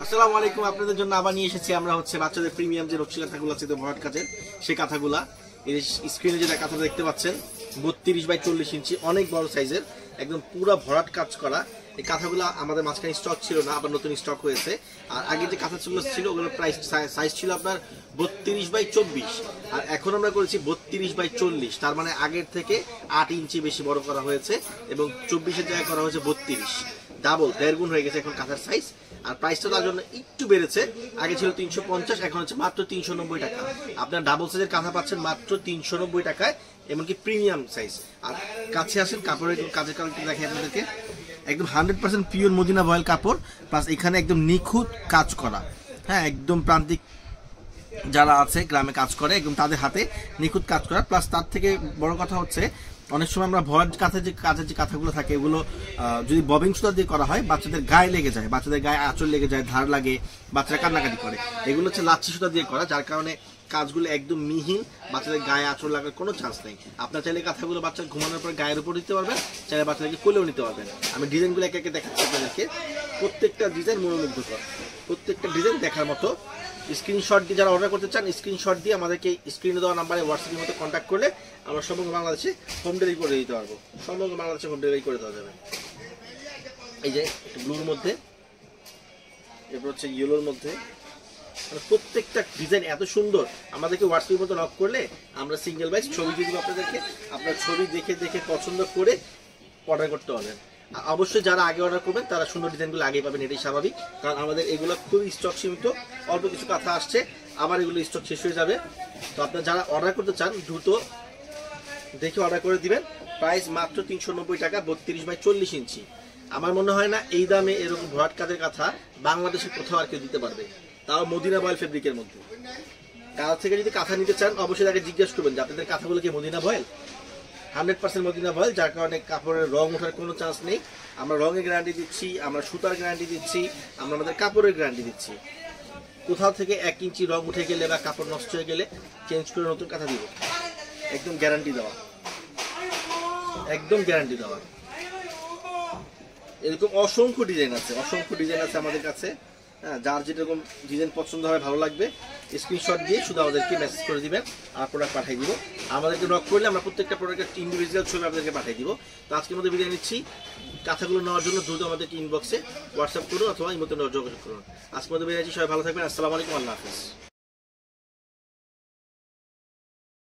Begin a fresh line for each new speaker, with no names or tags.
আসসালামু আলাইকুম। আপনাদের জন্য আবার নিয়ে এসেছি আমরা বাচ্চাদের প্রিমিয়াম যে নকশি কাঁথাগুলো আছে ভরাট কাজের, সেই কাঁথাগুলা। এই স্ক্রিনে যেটা কাঁথা দেখতে পাচ্ছেন 32x40 ইঞ্চি, অনেক বড় সাইজের, একদম পুরো ভরাট কাজ করা। এই কাঁথাগুলো আমাদের মাঝখানে স্টক ছিল না, আবার নতুন স্টক হয়েছে। আর আগে যে কাঁথাগুলো ছিল ওগুলোর সাইজ ছিল আপনার 32x24, আর এখন আমরা করেছি 32x40। তার মানে আগের থেকে 8 ইঞ্চি বেশি বড় করা হয়েছে এবং 24-এর জায়গায় করা হয়েছে 32, ডাবল, 1.5 গুণ হয়ে গেছে এখন কাঁথার সাইজ। আর প্রাইসটা তার জন্য একটু বেড়েছে, আগে ছিল 350, এখন হচ্ছে মাত্র 390 টাকা। আপনার ডাবল সাইজের কাঁথা পাচ্ছেন মাত্র 390 টাকায়, এমনকি প্রিমিয়াম সাইজ। আর কাছে আসেন, কাপড়ের কাজের কালারটা দেখে আপনাদেরকে, একদম 100% পিওর মদিনা ভয়েল কাপড়, প্লাস এখানে একদম নিখুঁত কাজ করা। হ্যাঁ, একদম প্রান্তিক যারা আছে গ্রামে কাজ করে একদম তাদের হাতে নিখুঁত কাজ করা। প্লাস তার থেকে বড় কথা হচ্ছে, অনেক সময় আমরা ভরাট কাঁথা যে কাজের যে কাঁথাগুলো থাকে এগুলো যদি ববিং সুতা দিয়ে করা হয় বাচ্চাদের গায়ে লেগে যায়, বাচ্চাদের গায়ে আঁচল লেগে যায়, ধার লাগে, বাচ্চারা কান্নাকাটি করে। এগুলো হচ্ছে লাচ্ছি সুতা দিয়ে করা, যার কারণে কাজগুলো একদম মিহিন, বাচ্চাদের গায়ে আঁচড় লাগার কোনো চান্স নেই। আপনার চাইলে কাঁথাগুলো বাচ্চা ঘুমানোর পর গায়ের উপর দিতে পারবেন, চাইলে বাচ্চাদেরকে কোলেও নিতে পারবেন। আমি ডিজাইনগুলো একে একে দেখাচ্ছি আপনাদেরকে। প্রত্যেকটা ডিজাইন মনোমুগ্ধকর, প্রত্যেকটা ডিজাইন দেখার মতো। স্ক্রিনশট দিয়ে যারা অর্ডার করতে চান, স্ক্রিনশট দিয়ে আমাদেরকে স্ক্রিনে দেওয়া নাম্বারে হোয়াটসঅ্যাপের মধ্যে কন্ট্যাক্ট করলে আমরা সমগ্র বাংলাদেশে হোম ডেলিভারি করে দিতে পারবো। সমগ্র বাংলাদেশে হোম ডেলিভারি করে দেওয়া যাবে। এই যে একটু ব্লুর মধ্যে, এরপর হচ্ছে ইয়েলোর মধ্যে, মানে প্রত্যেকটা ডিজাইন এত সুন্দর। আমাদেরকে হোয়াটসঅ্যাপের মধ্যে নক করলে আমরা সিঙ্গেল বাইজ ছবি দিয়ে দিব আপনাদেরকে, আপনার ছবি দেখে দেখে পছন্দ করে অর্ডার করতে পারবেন। অবশ্যই যারা আগে অর্ডার করবেন তারা সুন্দর ডিজাইনগুলো আগে পাবেন, এটাই স্বাভাবিক, কারণ আমাদের এগুলো খুবই স্টক সীমিত, অল্প কিছু কাঁথা আসছে, আবার এগুলো স্টক শেষ হয়ে যাবে। তো আপনারা যারা অর্ডার করতে চান দ্রুত দেখে অর্ডার করে দিবেন। প্রাইস মাত্র 390 টাকা, 32x40 ইঞ্চি। আমার মনে হয় না এই দামে এরকম ভরাট কাজের কাঁথা বাংলাদেশে কোথাও আর কেউ দিতে পারবে, তাও মদিনা ভয়েল ফেব্রিকের মধ্যে। কার থেকে যদি কাঁথা নিতে চান অবশ্যই তাকে জিজ্ঞেস করবেন যে আপনাদের কাঁথাগুলো কি মদিনা ভয়েল। 100% মদিনা ভয়েল, যার কারণে কাপড়ের রং ওঠার কোনো চান্স নেই। আমরা রঙের গ্যারান্টি দিচ্ছি, আমরা সুতার গ্যারান্টি দিচ্ছি, আমরা আমাদের কাপড়ের গ্যারান্টি দিচ্ছি। কোথাও থেকে 1 ইঞ্চি রং উঠে গেলে বা কাপড় নষ্ট হয়ে গেলে চেঞ্জ করে নতুন কাঁথা দিব, একদম গ্যারান্টি দেওয়া, একদম গ্যারান্টি দেওয়া। এরকম অসংখ্য ডিজাইন আছে, অসংখ্য ডিজাইন আছে আমাদের কাছে। হ্যাঁ, যার যেরকম ডিজাইন পছন্দ হবে, ভালো লাগবে, স্ক্রিনশট দিয়ে শুধু আমাদেরকে মেসেজ করে দিবেন, আর প্রোডাক্ট পাঠিয়ে দিব। আমাদেরকে নক করলে আমরা প্রত্যেকটা প্রোডাক্টের ইন্ডিভিজুয়াল ছবি আপনাদেরকে পাঠিয়ে দিব। তো আজকের মধ্যে বিদায় নিচ্ছি। কাঁথাগুলো নেওয়ার জন্য দ্রুত আমাদেরকে ইনবক্সে হোয়াটসঅ্যাপ করুন অথবা ইমোতে যোগাযোগ করুন। আজকের মধ্যে বিদায় নিচ্ছি, সবাই ভালো থাকবেন। আসসালামু আলাইকুম, আল্লাহ হাফেজ।